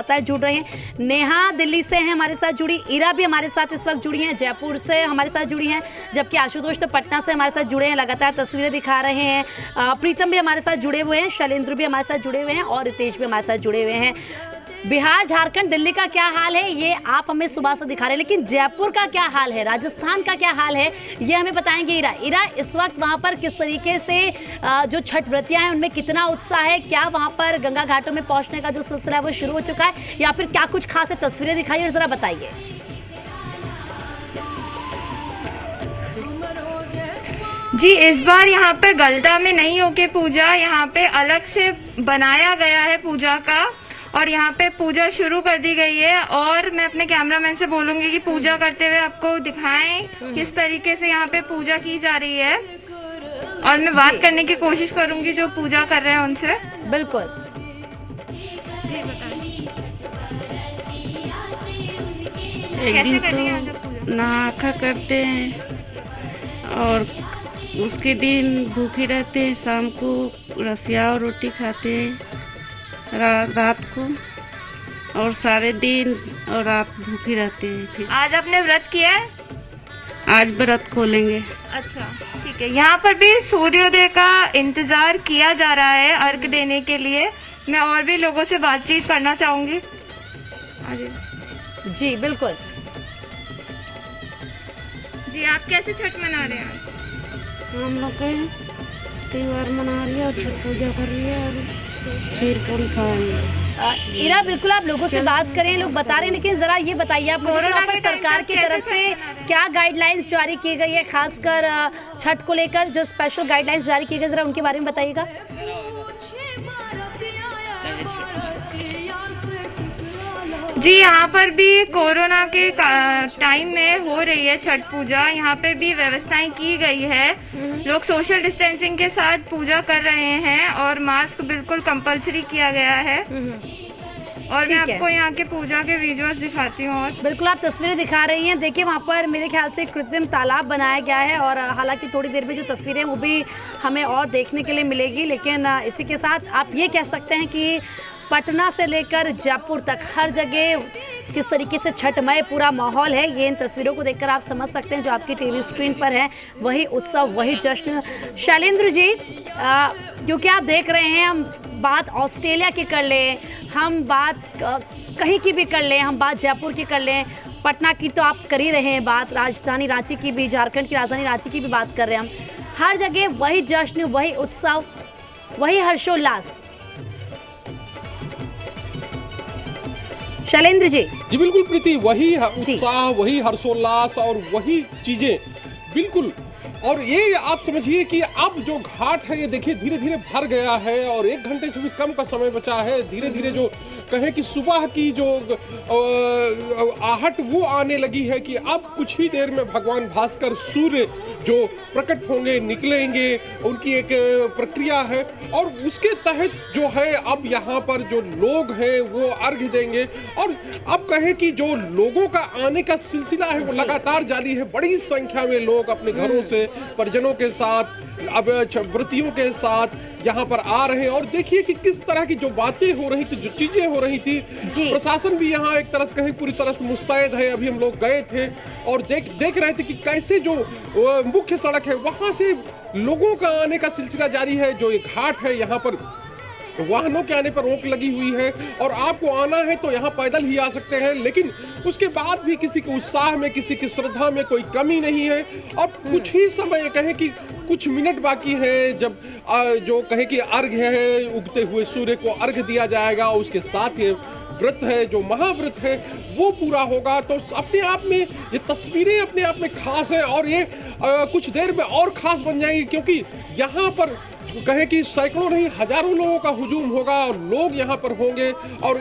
जुड़ रहे हैं। नेहा दिल्ली से हैं हमारे साथ जुड़ी, इरा भी हमारे साथ इस वक्त जुड़ी हैं, जयपुर से हमारे साथ जुड़ी हैं, जबकि आशुतोष तो पटना से हमारे साथ जुड़े हैं, लगातार तस्वीरें दिखा रहे हैं। प्रीतम भी हमारे साथ जुड़े हुए हैं, शैलेंद्र भी हमारे साथ जुड़े हुए हैं और रितेश भी हमारे साथ जुड़े हुए हैं। बिहार, झारखंड, दिल्ली का क्या हाल है ये आप हमें सुबह से दिखा रहे हैं, लेकिन जयपुर का क्या हाल है, राजस्थान का क्या हाल है ये हमें बताएंगे इरा। इरा, इस वक्त वहाँ पर किस तरीके से जो छठ व्रतियाँ हैं उनमें कितना उत्साह है, क्या वहाँ पर गंगा घाटों में पहुँचने का जो सिलसिला है वो शुरू हो चुका है या फिर क्या कुछ खास तस्वीरें दिखाई है, जरा बताइए। जी, इस बार यहाँ पर गलता में नहीं होके पूजा यहाँ पे अलग से बनाया गया है पूजा का, और यहाँ पे पूजा शुरू कर दी गई है। और मैं अपने कैमरामैन से बोलूंगी कि पूजा करते हुए आपको दिखाएं किस तरीके से यहाँ पे पूजा की जा रही है, और मैं बात करने की कोशिश करूंगी जो पूजा कर रहे हैं उनसे। बिल्कुल जी बताइए। एक दिन तो नहा खा करते हैं और उसके दिन भूखे रहते हैं, शाम को रसिया और रोटी खाते हैं रात को, और सारे दिन और रात भूखे रहते हैं। फिर आज आपने व्रत किया है? आज व्रत खोलेंगे। अच्छा, ठीक है। यहाँ पर भी सूर्योदय का इंतजार किया जा रहा है अर्घ देने के लिए। मैं और भी लोगों से बातचीत करना चाहूंगी। जी बिल्कुल। जी, आप कैसे छठ मना रहे हैं? हम लोग के त्योहार मना रही है और छठ पूजा कर रही है और खीर पूरी खा रही है। इरा, बिल्कुल आप लोगों से बात करें, लोग बता रहे हैं, लेकिन जरा ये बताइए आप कोरोना पर सरकार की तरफ से क्या गाइडलाइंस जारी की गई है, खासकर छठ को लेकर जो स्पेशल गाइडलाइंस जारी की गई, जरा उनके बारे में बताइएगा। जी, यहाँ पर भी कोरोना के टाइम में हो रही है छठ पूजा। यहाँ पे भी व्यवस्थाएं की गई है, लोग सोशल डिस्टेंसिंग के साथ पूजा कर रहे हैं और मास्क बिल्कुल कंपलसरी किया गया है। और मैं आपको यहाँ के पूजा के विजुअल्स दिखाती हूँ। और बिल्कुल आप तस्वीरें दिखा रही हैं, देखिए वहाँ पर मेरे ख्याल से कृत्रिम तालाब बनाया गया है, और हालांकि थोड़ी देर में जो तस्वीरें वो भी हमें और देखने के लिए मिलेगी, लेकिन इसी के साथ आप ये कह सकते हैं कि पटना से लेकर जयपुर तक हर जगह किस तरीके से छठमय पूरा माहौल है, ये इन तस्वीरों को देखकर आप समझ सकते हैं। जो आपकी टीवी स्क्रीन पर है वही उत्सव, वही जश्न। शैलेंद्र जी, क्योंकि आप देख रहे हैं, हम बात ऑस्ट्रेलिया की कर लें, हम बात कहीं की भी कर लें, हम बात जयपुर की कर लें, पटना की तो आप कर ही रहे हैं बात, राजधानी रांची की भी, झारखंड की राजधानी रांची की भी बात कर रहे हैं हम। हर जगह वही जश्न, वही उत्सव, वही हर्षोल्लास। शैलेंद्र जी। जी बिल्कुल प्रीति, वही उत्साह, वही हर्षोल्लास और वही चीजें बिल्कुल। और ये आप समझिए कि अब जो घाट है ये देखिए धीरे धीरे भर गया है और 1 घंटे से भी कम का समय बचा है। धीरे धीरे जो कहें कि सुबह की जो आहट वो आने लगी है कि अब कुछ ही देर में भगवान भास्कर सूर्य जो प्रकट होंगे, निकलेंगे, उनकी एक प्रक्रिया है। और उसके तहत जो है अब यहाँ पर जो लोग हैं वो अर्घ देंगे। और अब कहें कि जो लोगों का आने का सिलसिला है वो लगातार जारी है। बड़ी संख्या में लोग अपने घरों से परिजनों के साथ, अब व्रतियों के साथ यहाँ पर आ रहे हैं। और देखिए कि किस तरह की जो बातें हो रही थी, जो चीजें हो रही थी, प्रशासन भी यहाँ एक तरह से कहीं पूरी तरह से मुस्तैद है। अभी हम लोग गए थे और देख रहे थे कि कैसे जो मुख्य सड़क है वहाँ से लोगों का आने का सिलसिला जारी है। जो एक घाट है यहाँ पर वाहनों के आने पर रोक लगी हुई है और आपको आना है तो यहाँ पैदल ही आ सकते हैं, लेकिन उसके बाद भी किसी के उत्साह में, किसी की श्रद्धा में कोई कमी नहीं है। और कुछ ही समय कहें कि कुछ मिनट बाकी है जब जो कहे कि अर्घ है, उगते हुए सूर्य को अर्घ दिया जाएगा, उसके साथ ये व्रत है, जो महाव्रत है वो पूरा होगा। तो अपने आप में ये तस्वीरें अपने आप में खास है और ये कुछ देर में और खास बन जाएंगी, क्योंकि यहाँ पर कहें कि सैकड़ों नहीं हजारों लोगों का हुजूम होगा और लोग यहाँ पर होंगे और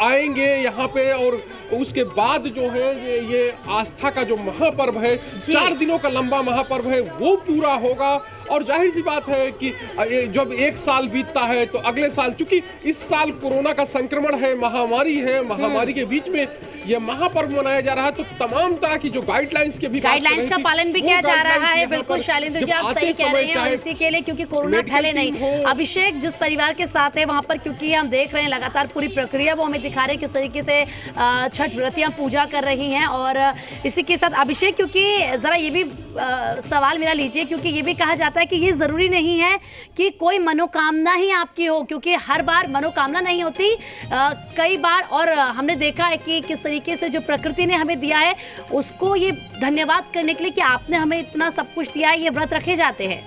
आएंगे यहाँ पे। और उसके बाद जो है ये आस्था का जो महापर्व है, 4 दिनों का लंबा महापर्व है, वो पूरा होगा। और जाहिर सी बात है कि जब 1 साल बीतता है तो अगले साल, चूंकि इस साल कोरोना का संक्रमण है, महामारी के बीच में ये महापर्व मनाया जा रहा है, तो तमाम तरह की जो गाइडलाइंस के भी गाइडलाइंस का पालन भी किया जा रहा है। बिल्कुल शैलेंद्र जी, आप सही कह रहे हैं। और इसी के लिए क्योंकि कोरोना फैले नहीं, अभिषेक जिस परिवार के साथ है वहाँ पर, क्योंकि हम देख रहे हैं लगातार पूरी प्रक्रिया वो हमें दिखा रहे हैं किस तरीके से छठ व्रतियाँ पूजा कर रही हैं। और इसी के साथ अभिषेक, क्योंकि ज़रा ये भी सवाल मेरा लीजिए, क्योंकि ये भी कहा जाता है कि ये ज़रूरी नहीं है कि कोई मनोकामना ही आपकी हो, क्योंकि हर बार मनोकामना नहीं होती, कई बार। और हमने देखा है कि किस तरीके से जो प्रकृति ने हमें दिया है उसको ये धन्यवाद करने के लिए कि आपने हमें इतना सब कुछ दिया है, ये व्रत रखे जाते हैं।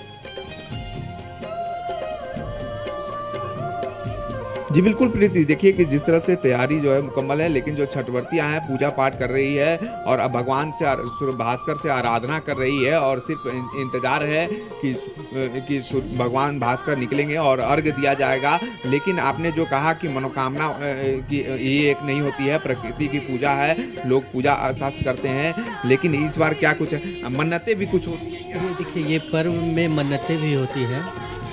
जी बिल्कुल प्रीति, देखिए कि जिस तरह से तैयारी जो है मुकम्मल है, लेकिन जो छठवर्तियाँ हैं पूजा पाठ कर रही है और अब भगवान से सूर्य भास्कर से आराधना कर रही है, और सिर्फ इंतजार है कि भगवान भास्कर निकलेंगे और अर्घ्य दिया जाएगा। लेकिन आपने जो कहा कि मनोकामना की ये एक नहीं होती है, प्रकृति की पूजा है, लोग पूजा आस्था से करते हैं, लेकिन इस बार क्या कुछ मन्नतें भी कुछ होती हैं। ये देखिए, ये पर्व में मन्नतें भी होती हैं।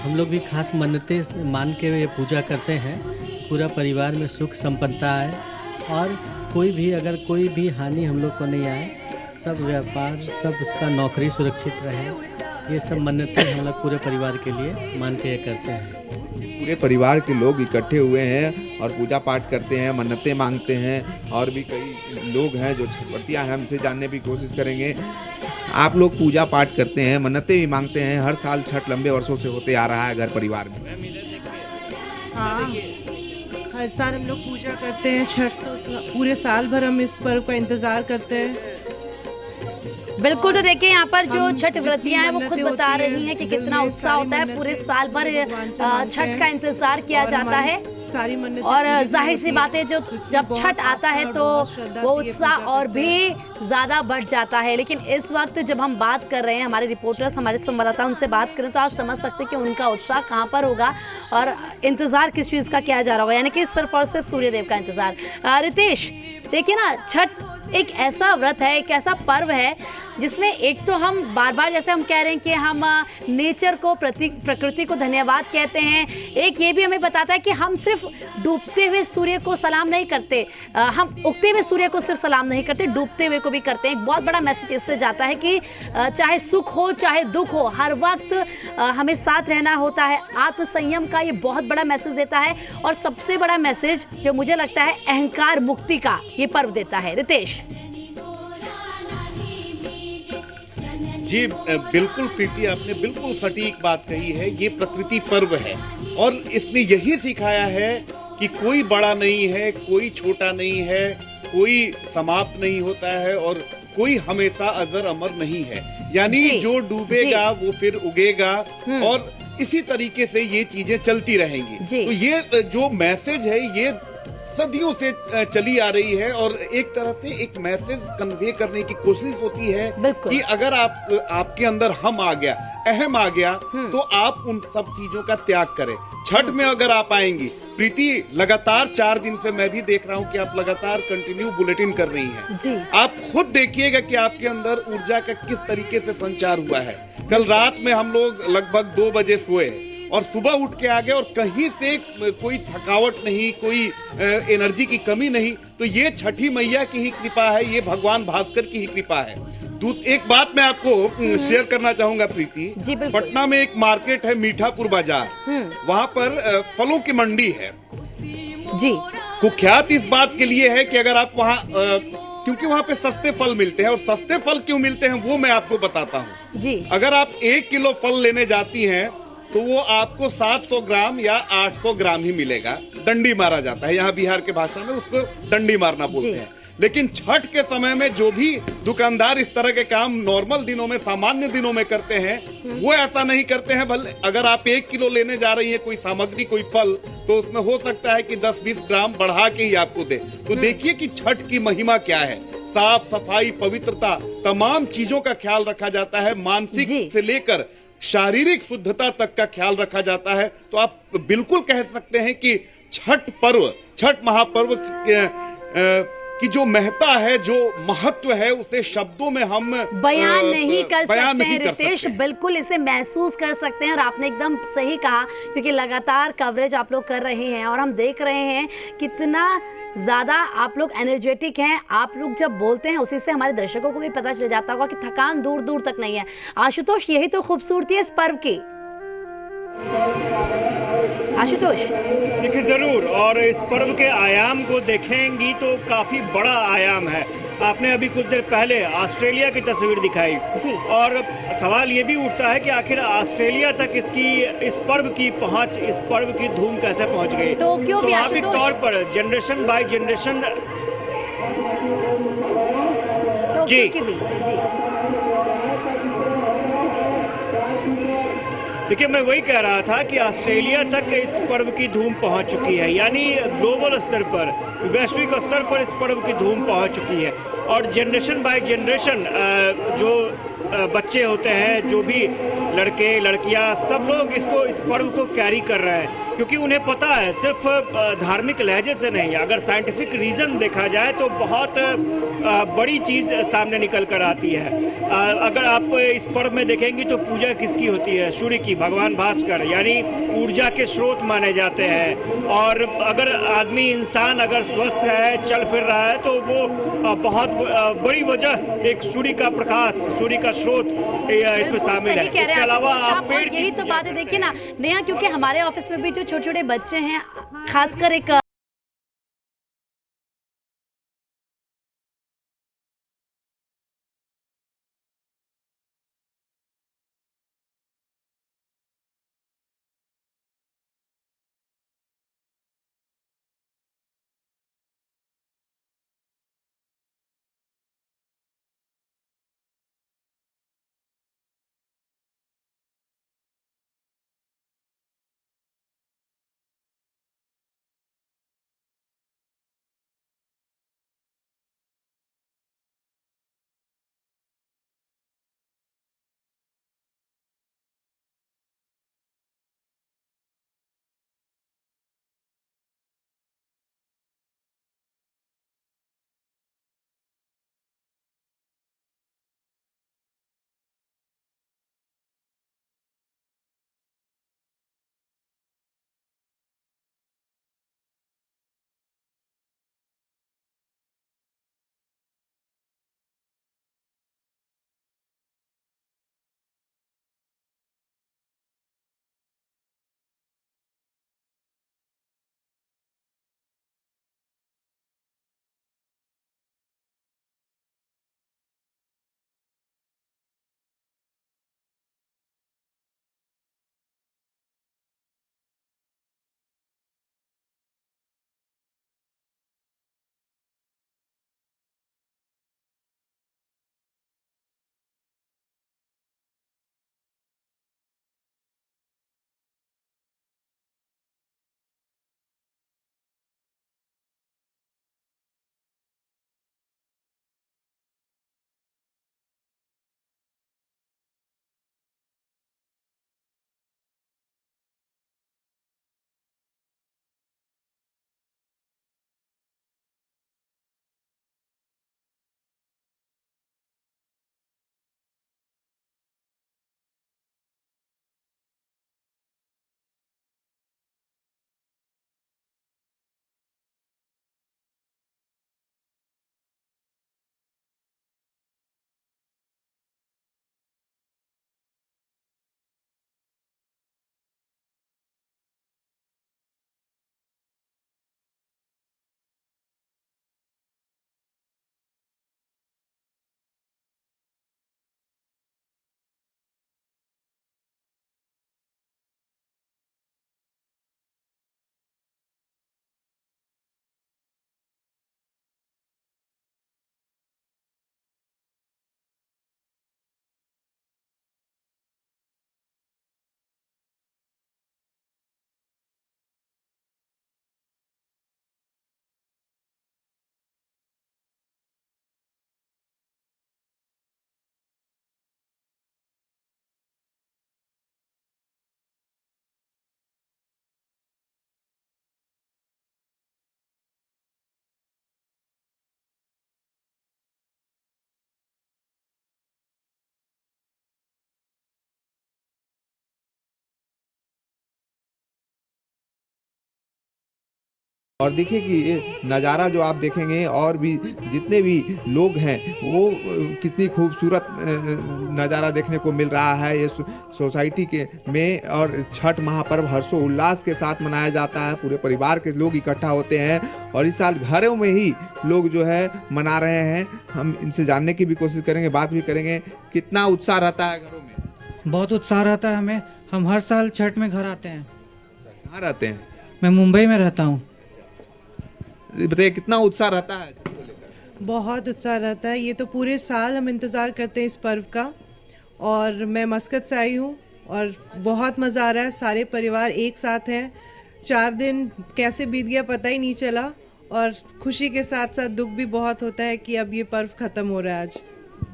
हम लोग भी खास मन्नतें मान के ये पूजा करते हैं, पूरा परिवार में सुख संपन्नता आए और अगर कोई भी हानि हम लोग को नहीं आए, सब व्यापार, सब उसका नौकरी सुरक्षित रहे, ये सब मन्नतें हम लोग पूरे परिवार के लिए मान के करते हैं। पूरे परिवार के लोग इकट्ठे हुए हैं और पूजा पाठ करते हैं, मन्नतें मांगते हैं, और भी कई लोग हैं जो छठवर्तियाँ हैं, हमसे जानने की कोशिश करेंगे। आप लोग पूजा पाठ करते हैं, मन्नतें भी मांगते हैं, हर साल छठ लंबे वर्षों से होते आ रहा है घर परिवार में। हाँ, हर साल हम लोग पूजा करते हैं छठ, तो पूरे साल भर हम इस पर्व का इंतजार करते हैं। बिल्कुल, तो देखिए यहाँ पर जो छठ व्रतियाँ हैं वो खुद बता रही हैं कि कितना उत्साह होता है, पूरे साल भर छठ का इंतजार किया जाता है। और जाहिर सी बात है, जब छठ आता है तो वो उत्साह और भी ज़्यादा बढ़ जाता है। लेकिन इस वक्त जब हम बात कर रहे हैं, हमारे रिपोर्टर्स, हमारे संवाददाता उनसे बात करें, तो आप समझ सकते हैं कि उनका उत्साह कहाँ पर होगा और इंतज़ार किस चीज़ का किया जा रहा होगा, यानी कि सिर्फ और सिर्फ सूर्यदेव का इंतज़ार। रितेश, देखिए ना, छठ एक ऐसा व्रत है, एक ऐसा पर्व है जिसमें एक तो हम बार बार, जैसे हम कह रहे हैं कि हम नेचर को, प्रकृति को धन्यवाद कहते हैं, एक ये भी हमें बताता है कि हम सिर्फ डूबते हुए सूर्य को सलाम नहीं करते, हम उगते हुए सूर्य को सिर्फ सलाम नहीं करते, डूबते हुए को भी करते हैं। एक बहुत बड़ा मैसेज इससे जाता है कि चाहे सुख हो चाहे दुख हो, हर वक्त हमें साथ रहना होता है। आत्मसंयम का ये बहुत बड़ा मैसेज देता है, और सबसे बड़ा मैसेज जो मुझे लगता है अहंकार मुक्ति का ये पर्व देता है। रितेश जी बिल्कुल प्रीति, आपने बिल्कुल सटीक बात कही है। ये प्रकृति पर्व है और इसने यही सिखाया है कि कोई बड़ा नहीं है, कोई छोटा नहीं है, कोई समाप्त नहीं होता है और कोई हमेशा अजर अमर नहीं है। यानी जो डूबेगा वो फिर उगेगा और इसी तरीके से ये चीजें चलती रहेंगी। तो ये जो मैसेज है ये सदियों से चली आ रही है और एक तरह से एक मैसेज कन्वे करने की कोशिश होती है कि अगर आपके अंदर हम आ गया, अहम आ गया, तो आप उन सब चीजों का त्याग करें। छठ में अगर आप आएंगी प्रीति, लगातार 4 दिन से मैं भी देख रहा हूँ कि आप लगातार कंटिन्यू बुलेटिन कर रही हैं। आप खुद देखिएगा कि आपके अंदर ऊर्जा का किस तरीके से संचार हुआ है। कल रात में हम लोग लगभग 2 बजे सोए और सुबह उठ के आ गए और कहीं से कोई थकावट नहीं, कोई एनर्जी की कमी नहीं। तो ये छठी मैया की ही कृपा है, ये भगवान भास्कर की ही कृपा है। एक बात मैं आपको शेयर करना चाहूंगा प्रीति, पटना में एक मार्केट है मीठापुर बाजार, वहाँ पर फलों की मंडी है जी। कुख्यात इस बात के लिए है कि अगर आप वहाँ क्योंकि वहाँ पे सस्ते फल मिलते हैं, और सस्ते फल क्यों मिलते हैं वो मैं आपको बताता हूँ जी। अगर आप 1 किलो फल लेने जाती हैं तो वो आपको 700 ग्राम या 800 ग्राम ही मिलेगा। डंडी मारा जाता है, यहाँ बिहार के भाषा में उसको डंडी मारना बोलते हैं। लेकिन छठ के समय में जो भी दुकानदार इस तरह के काम नॉर्मल दिनों में, सामान्य दिनों में करते हैं, वो ऐसा नहीं करते हैं। भले अगर आप 1 किलो लेने जा रही है कोई सामग्री, कोई फल, तो उसमें हो सकता है कि 10-20 ग्राम बढ़ा के ही आपको दे। तो देखिए कि छठ की महिमा क्या है। साफ सफाई, पवित्रता, तमाम चीजों का ख्याल रखा जाता है। मानसिक से लेकर शारीरिक शुद्धता तक का ख्याल रखा जाता है। तो आप बिल्कुल कह सकते हैं कि छठ पर्व, छठ महापर्व की जो महत्ता है, जो महत्व है, उसे शब्दों में हम बयान नहीं कर सकते हैं रितेश। बिल्कुल इसे महसूस कर सकते हैं और आपने एकदम सही कहा, क्योंकि लगातार कवरेज आप लोग कर रहे हैं और हम देख रहे हैं कितना ज़्यादा आप लोग एनर्जेटिक हैं। आप लोग जब बोलते हैं उसी से हमारे दर्शकों को भी पता चल जाता होगा कि थकान दूर दूर तक नहीं है। आशुतोष, यही तो खूबसूरती है इस पर्व की। आशुतोष, देखिए जरूर, और इस पर्व के आयाम को देखेंगी तो काफी बड़ा आयाम है। आपने अभी कुछ देर पहले ऑस्ट्रेलिया की तस्वीर दिखाई जी। और सवाल ये भी उठता है कि आखिर ऑस्ट्रेलिया तक इस पर्व की पहुंच, इस पर्व की धूम कैसे पहुंच गई। तो क्यों भी स्वाभाविक आशुतोष? तौर पर जनरेशन बाय जनरेशन टोक्यो की भी जी। देखिए, मैं वही कह रहा था कि ऑस्ट्रेलिया तक इस पर्व की धूम पहुंच चुकी है, यानी ग्लोबल स्तर पर, वैश्विक स्तर पर इस पर्व की धूम पहुंच चुकी है। और जनरेशन बाय जनरेशन जो बच्चे होते हैं, जो भी लड़के लड़कियां, सब लोग इस पर्व को कैरी कर रहे हैं, क्योंकि उन्हें पता है सिर्फ धार्मिक लहजे से नहीं, अगर साइंटिफिक रीज़न देखा जाए तो बहुत बड़ी चीज़ सामने निकल कर आती है। अगर आप इस पर्व में देखेंगी तो पूजा किसकी होती है? सूर्य की, भगवान भास्कर, यानी ऊर्जा के स्रोत माने जाते हैं। और अगर आदमी, इंसान अगर स्वस्थ है, चल फिर रहा है, तो वो बहुत बड़ी वजह एक सूर्य का प्रकाश, सूर्य का स्रोत इसमें शामिल है। इसके अलावा आप पेड़ की यही तो बात है, देखिए ना नेहा, क्योंकि हमारे ऑफिस में भी जो छोटे छोटे बच्चे हैं, खासकर एक और देखिए कि ये नज़ारा जो आप देखेंगे और भी जितने भी लोग हैं वो कितनी खूबसूरत नज़ारा देखने को मिल रहा है ये सोसाइटी के में। और छठ महापर्व हर्षोल्लास के साथ मनाया जाता है, पूरे परिवार के लोग इकट्ठा होते हैं और इस साल घरों में ही लोग जो है मना रहे हैं। हम इनसे जानने की भी कोशिश करेंगे, बात भी करेंगे, कितना उत्साह रहता है घरों में? बहुत उत्साह रहता है हमें। हम हर साल छठ में घर आते हैं। कहाँ रहते हैं? मैं मुंबई में रहता हूँ। बताइए कितना उत्साह रहता है? बहुत उत्साह रहता है। ये तो पूरे साल हम इंतज़ार करते हैं इस पर्व का। और मैं मस्कत से आई हूँ और बहुत मज़ा आ रहा है। सारे परिवार एक साथ हैं। 4 दिन कैसे बीत गया पता ही नहीं चला और खुशी के साथ साथ दुख भी बहुत होता है कि अब ये पर्व ख़त्म हो रहा है आज।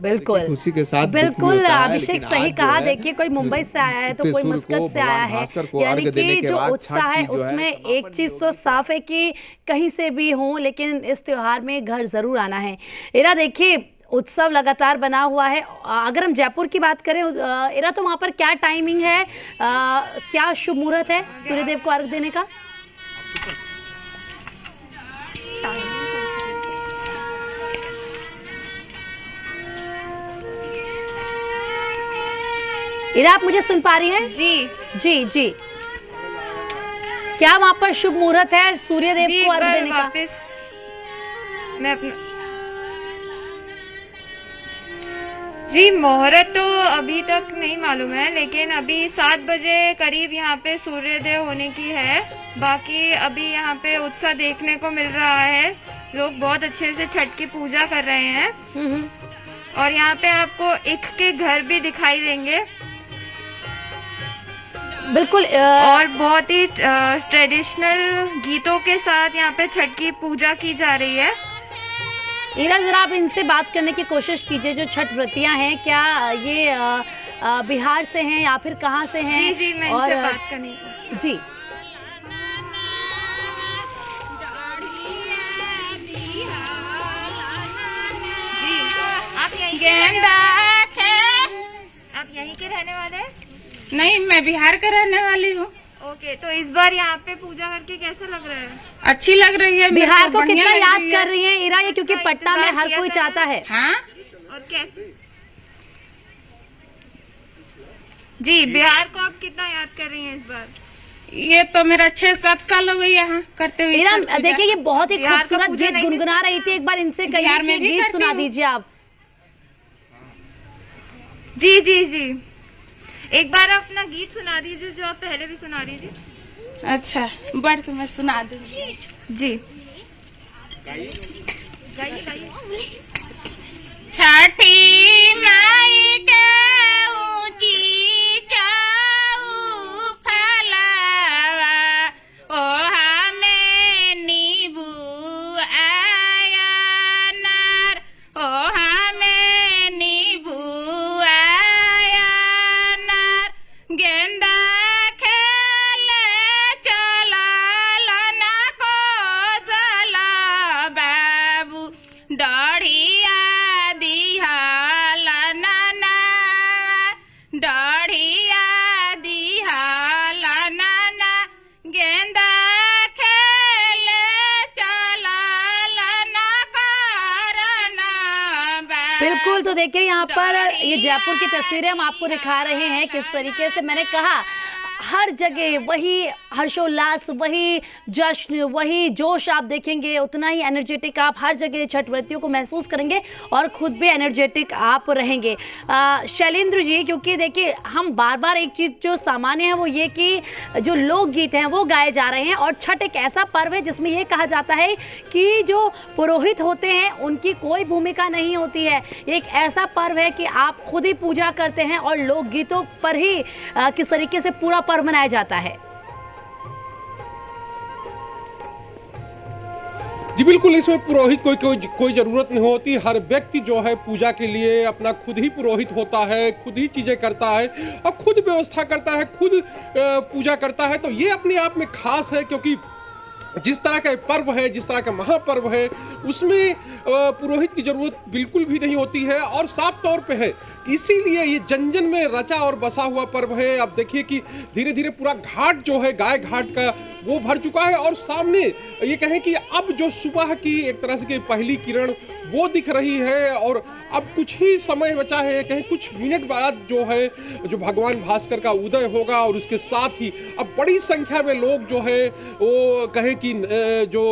बिल्कुल खुशी के साथ बिल्कुल अभिषेक सही कहा। देखिए कोई मुंबई से आया है तो कोई मस्कत से आया है, यानी कि जो उत्साह है उसमें एक चीज तो साफ है कि कहीं से भी हो लेकिन इस त्योहार में घर जरूर आना है। इरा देखिए उत्सव लगातार बना हुआ है। अगर हम जयपुर की बात करें इरा तो वहाँ पर क्या टाइमिंग है, क्या शुभ मुहूर्त है सूर्यदेव को अर्घ देने का? इरा आप मुझे सुन पा रही हैं? जी जी जी। क्या वहाँ पर शुभ मुहूर्त है सूर्यदेव को अर्घ देने का? वापस मैं अपना जी मुहूर्त तो अभी तक नहीं मालूम है, लेकिन अभी 7 बजे करीब यहाँ पे सूर्योदय होने की है। बाकी अभी यहाँ पे उत्साह देखने को मिल रहा है, लोग बहुत अच्छे से छठ की पूजा कर रहे हैं। और यहाँ पे आपको ईख के घर भी दिखाई देंगे। बिल्कुल और बहुत ही ट्रेडिशनल गीतों के साथ यहाँ पे छठ की पूजा की जा रही है। इरा जरा आप इनसे बात करने की कोशिश कीजिए, जो छठ व्रतियां हैं क्या ये बिहार से हैं या फिर कहाँ से हैं? जी जी मैं इनसे बात करनी है। जी आप यहीं के रहने वाले हैं? नहीं, मैं बिहार का रहने वाली हूँ। ओके, तो इस बार यहाँ पे पूजा करके कैसा लग रहा है? अच्छी लग रही है। बिहार को कितना याद कर रही है इरा ये, क्योंकि पटना में हर कोई चाहता है। हाँ और कैसे जी बिहार को आप कितना याद कर रही हैं इस बार? ये तो मेरा 6-7 साल हो गई यहाँ करते हुए। इरा देखिए ये बहुत ही खूबसूरत गीत गुनगुना रही थी, एक बार इनसे कहिए कि गीत सुना दीजिए आप। जी जी जी एक बार अपना गीत सुना दीजिए जो आप पहले भी सुना दीजिए। अच्छा बढ़ के मैं सुना दूंगी। जी गाइए गाइए। छठी माई के ऊंची चाऊ फलावा ओ हमें नींबू आया नार ओ हमें नींबू आया नार गेंदा खेले चला लना को सला बाबू डढ़िया दिहा लना डढ़िया दिहा लना गेंदा खेले चला लना करना बाबू। बिल्कुल, तो देखिए यहाँ पर ये जयपुर की तस्वीरें हम आपको दिखा रहे हैं किस तरीके से। मैंने कहा हर जगह वही हर्षोल्लास, वही जश्न, वही जोश आप देखेंगे, उतना ही एनर्जेटिक आप हर जगह छठ व्रतियों को महसूस करेंगे और खुद भी एनर्जेटिक आप रहेंगे। शैलेंद्र जी, क्योंकि देखिए हम बार बार एक चीज़ जो सामान्य है वो ये कि जो लोकगीत हैं वो गाए जा रहे हैं और छठ एक ऐसा पर्व है जिसमें ये कहा जाता है कि जो पुरोहित होते हैं उनकी कोई भूमिका नहीं होती है। एक ऐसा पर्व है कि आप खुद ही पूजा करते हैं और लोकगीतों पर ही किस तरीके से पूरा पर्व मनाया जाता है। जी बिल्कुल, इसमें पुरोहित कोई जरूरत नहीं होती। हर व्यक्ति जो है पूजा के लिए अपना खुद ही पुरोहित होता है, खुद ही चीजें करता है और खुद व्यवस्था करता है, खुद पूजा करता है। तो ये अपने आप में खास है, क्योंकि जिस तरह का पर्व है, जिस तरह का महापर्व है, उसमें पुरोहित की जरूरत बिल्कुल भी नहीं होती है। और साफ तौर पे है इसीलिए ये जन जन में रचा और बसा हुआ पर्व है। अब देखिए कि धीरे धीरे पूरा घाट जो है गाय घाट का वो भर चुका है और सामने ये कहें कि अब जो सुबह की एक तरह से की पहली किरण वो दिख रही है और अब कुछ ही समय बचा है, कहीं कुछ मिनट बाद जो है जो भगवान भास्कर का उदय होगा और उसके साथ ही अब बड़ी संख्या में लोग जो है वो कहें कि जो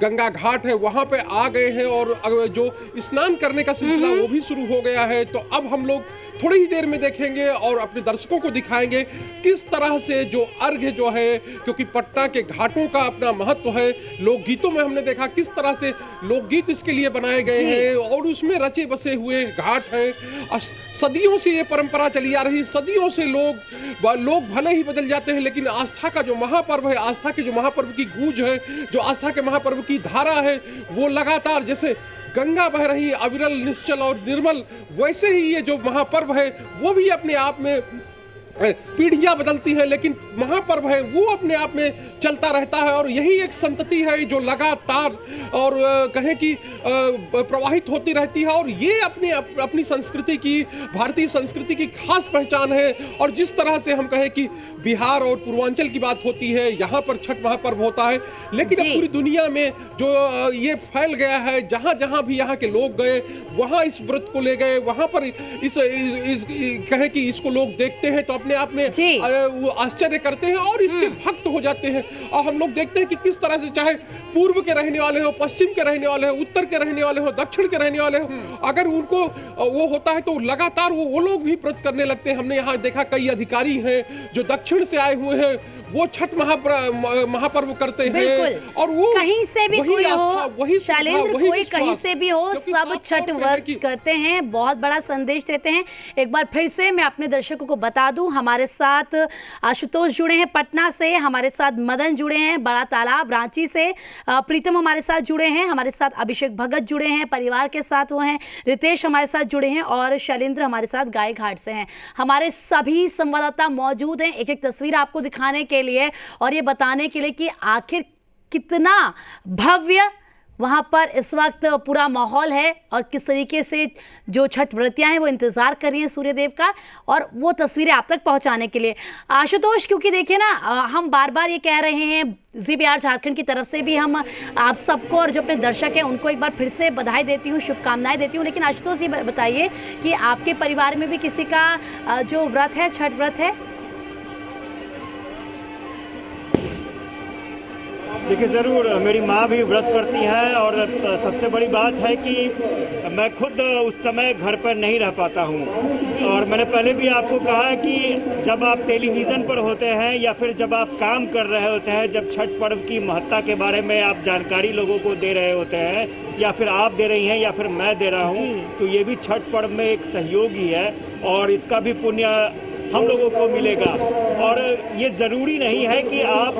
गंगा घाट है वहाँ पे आ गए हैं और जो स्नान करने का सिलसिला वो भी शुरू हो गया है। तो अब हम लोग थोड़ी ही देर में देखेंगे और अपने दर्शकों को दिखाएंगे किस तरह से जो अर्घ्य जो है, क्योंकि पटना के घाटों का अपना महत्व है, लोकगीतों में हमने देखा किस तरह से लोकगीत इसके लिए बनाए गए हैं और उसमें रचे बसे हुए घाट हैं। सदियों से ये परंपरा चली आ रही, सदियों से लोग भले ही बदल जाते हैं लेकिन आस्था का जो महापर्व है, आस्था के जो महापर्व की गूंज है, जो आस्था के महापर्व की धारा है वो लगातार जैसे गंगा बह रही अविरल निश्चल और निर्मल, वैसे ही ये जो महापर्व है वो भी अपने आप में पीढ़ियां बदलती है लेकिन महापर्व है वो अपने आप में चलता रहता है और यही एक संतति है जो लगातार और कहें कि प्रवाहित होती रहती है और ये अपनी संस्कृति की, भारतीय संस्कृति की खास पहचान है। और जिस तरह से हम कहें कि बिहार और पूर्वांचल की बात होती है, यहाँ पर छठ महापर्व होता है, लेकिन अब पूरी दुनिया में जो ये फैल गया है, जहाँ जहाँ भी यहाँ के लोग गए वहाँ इस व्रत को ले गए, वहाँ पर इस कहें कि इसको लोग देखते हैं तो अपने आप में आश्चर्य करते हैं और इसके भक्त हो जाते हैं। और हम लोग देखते हैं कि किस तरह से चाहे पूर्व के रहने वाले हो, पश्चिम के रहने वाले हो, उत्तर के रहने वाले हो, दक्षिण के रहने वाले हो, अगर उनको वो होता है तो लगातार वो लोग भी व्रत करने लगते हैं। हमने यहाँ देखा कई अधिकारी हैं जो दक्षिण से आए हुए हैं, वो छठ महापर्व करते हैं और वो कहीं से भी कोई हो, वही शैलेंद्र, कोई कहीं से भी हो, सब छठ व्रत करते हैं, बहुत बड़ा संदेश देते हैं। एक बार फिर से मैं अपने दर्शकों को बता दूं, हमारे साथ आशुतोष जुड़े हैं पटना से, हमारे साथ मदन जुड़े हैं बड़ा तालाब रांची से, प्रीतम हमारे साथ जुड़े हैं, हमारे साथ अभिषेक भगत जुड़े हैं परिवार के साथ वो हैं, रितेश हमारे साथ जुड़े हैं और शैलेंद्र हमारे साथ गाय घाट से हैं। हमारे सभी संवाददाता मौजूद हैं एक एक तस्वीर आपको दिखाने के लिए और ये बताने के लिए कि आखिर कितना भव्य वहाँ पर इस वक्त पूरा माहौल है और किस तरीके से जो छठ व्रतियाँ हैं वो इंतज़ार कर रही हैं सूर्यदेव का और वो तस्वीरें आप तक पहुँचाने के लिए। आशुतोष, क्योंकि देखिए ना, हम बार बार ये कह रहे हैं, ZBR झारखंड की तरफ से भी हम आप सबको और जो अपने दर्शक हैं उनको एक बार फिर से बधाई देती हूँ, शुभकामनाएं देती हूँ। लेकिन आशुतोष ये बताइए कि आपके परिवार में भी किसी का जो व्रत है, छठ व्रत है? देखिए ज़रूर, मेरी माँ भी व्रत करती है और सबसे बड़ी बात है कि मैं खुद उस समय घर पर नहीं रह पाता हूँ और मैंने पहले भी आपको कहा कि जब आप टेलीविज़न पर होते हैं या फिर जब आप काम कर रहे होते हैं, जब छठ पर्व की महत्ता के बारे में आप जानकारी लोगों को दे रहे होते हैं या फिर आप दे रही हैं या फिर मैं दे रहा हूँ, तो ये भी छठ पर्व में एक सहयोग ही है और इसका भी पुण्य हम लोगों को मिलेगा। और ये ज़रूरी नहीं है कि आप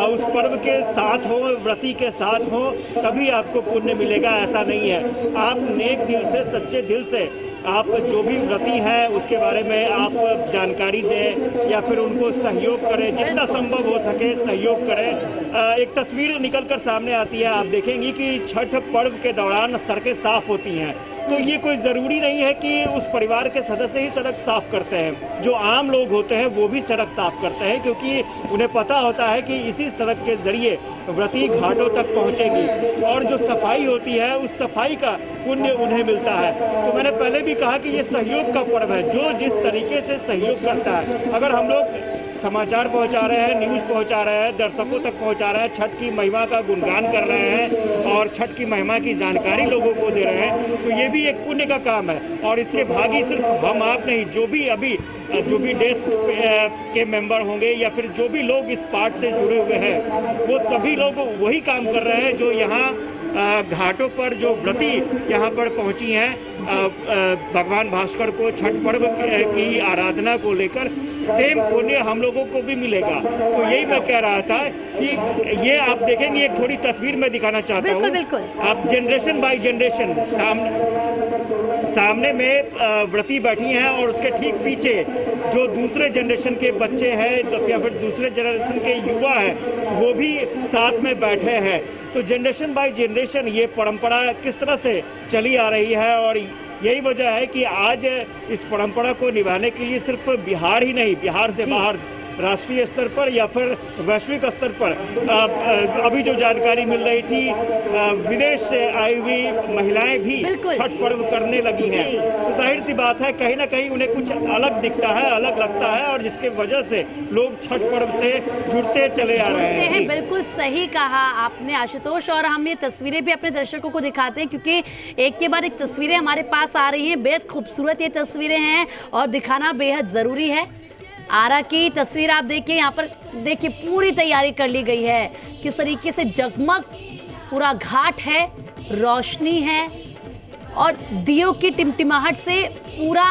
उस पर्व के साथ हो, व्रती के साथ हो तभी आपको पुण्य मिलेगा, ऐसा नहीं है। आप नेक दिल से, सच्चे दिल से आप जो भी व्रती हैं उसके बारे में आप जानकारी दें या फिर उनको सहयोग करें, जितना संभव हो सके सहयोग करें। एक तस्वीर निकल कर सामने आती है, आप देखेंगी कि छठ पर्व के दौरान सड़कें साफ़ होती हैं, तो ये कोई ज़रूरी नहीं है कि उस परिवार के सदस्य ही सड़क साफ़ करते हैं, जो आम लोग होते हैं वो भी सड़क साफ़ करते हैं क्योंकि उन्हें पता होता है कि इसी सड़क के ज़रिए व्रती घाटों तक पहुंचेंगी और जो सफाई होती है उस सफाई का पुण्य उन्हें मिलता है। तो मैंने पहले भी कहा कि ये सहयोग का पर्व है, जो जिस तरीके से सहयोग करता है। अगर हम लोग समाचार पहुंचा रहे हैं, न्यूज़ पहुंचा रहे हैं, दर्शकों तक पहुंचा रहे हैं, छठ की महिमा का गुणगान कर रहे हैं और छठ की महिमा की जानकारी लोगों को दे रहे हैं, तो ये भी एक पुण्य का काम है। और इसके भागी सिर्फ हम आप नहीं, जो भी डेस्क के मेंबर होंगे या फिर जो भी लोग इस पार्ट से जुड़े हुए हैं, वो सभी लोग वही काम कर रहे हैं जो यहाँ घाटों पर जो व्रती यहाँ पर पहुँची हैं भगवान भास्कर को छठ पर्व की आराधना को लेकर, सेम पुण्य हम लोगों को भी मिलेगा। तो यही मैं कह रहा था कि ये आप देखेंगे, एक थोड़ी तस्वीर में दिखाना चाहता हूँ। आप जनरेशन बाय जनरेशन सामने में व्रती बैठी हैं और उसके ठीक पीछे जो दूसरे जनरेशन के बच्चे हैं या फिर दूसरे जनरेशन के युवा हैं वो भी साथ में बैठे हैं। तो जनरेशन बाय जनरेशन ये परंपरा किस तरह से चली आ रही है और यही वजह है कि आज इस परंपरा को निभाने के लिए सिर्फ बिहार ही नहीं, बिहार से बाहर राष्ट्रीय स्तर पर या फिर वैश्विक स्तर पर अभी जो जानकारी मिल रही थी, विदेश से आई हुई महिलाएं भी छठ पर्व करने लगी हैं। तो जाहिर सी बात है कहीं ना कहीं उन्हें कुछ अलग दिखता है, अलग लगता है और जिसके वजह से लोग छठ पर्व से जुड़ते चले आ रहे हैं। बिल्कुल सही कहा आपने आशुतोष, और हम ये तस्वीरें भी अपने दर्शकों को दिखाते हैं क्योंकि एक के बाद एक तस्वीरें हमारे पास आ रही हैं। बेहद खूबसूरत ये तस्वीरें हैं और दिखाना बेहद ज़रूरी है। आरा की तस्वीर आप देखिए, यहाँ पर देखिए पूरी तैयारी कर ली गई है, किस तरीके से जगमग पूरा घाट है, रोशनी है और दियों की टिमटिमाहट से पूरा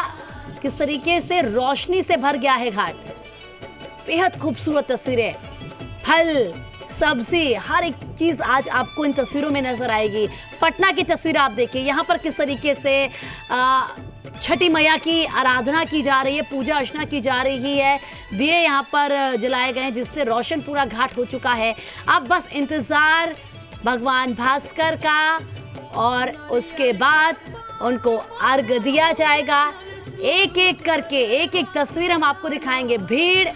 किस तरीके से रोशनी से भर गया है घाट। बेहद खूबसूरत तस्वीरें, फल सब्जी हर एक चीज़ आज आपको इन तस्वीरों में नजर आएगी। पटना की तस्वीर आप देखिए, यहाँ पर किस तरीके से छठी मैया की आराधना की जा रही है, पूजा अर्चना की जा रही है, दिए यहाँ पर जलाए गए हैं जिससे रोशन पूरा घाट हो चुका है। अब बस इंतज़ार भगवान भास्कर का और उसके बाद उनको अर्घ दिया जाएगा। एक एक करके एक एक तस्वीर हम आपको दिखाएंगे। भीड़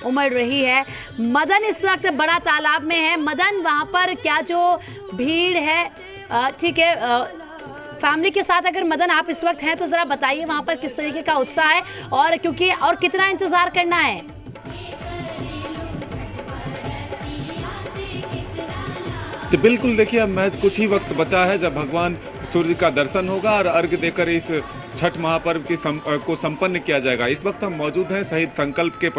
उमड़ रही है। मदन इस वक्त बड़ा तालाब में है। मदन, वहाँ पर क्या जो भीड़ है, ठीक है, फैमिली के साथ अगर मदन आप इस वक्त हैं तो ज़रा बताइए वहाँ पर किस तरीके का उत्साह है और क्योंकि और कितना इंतज़ार करना है? जी बिल्कुल, देखिए अब मैच कुछ ही वक्त बचा है जब भगवान सूर्य का दर्शन होगा और अर्घ देकर इस छठ महापर्व को संपन्न किया जाएगा। इस वक्त हम मौजूद हैं शहीद संकल्प के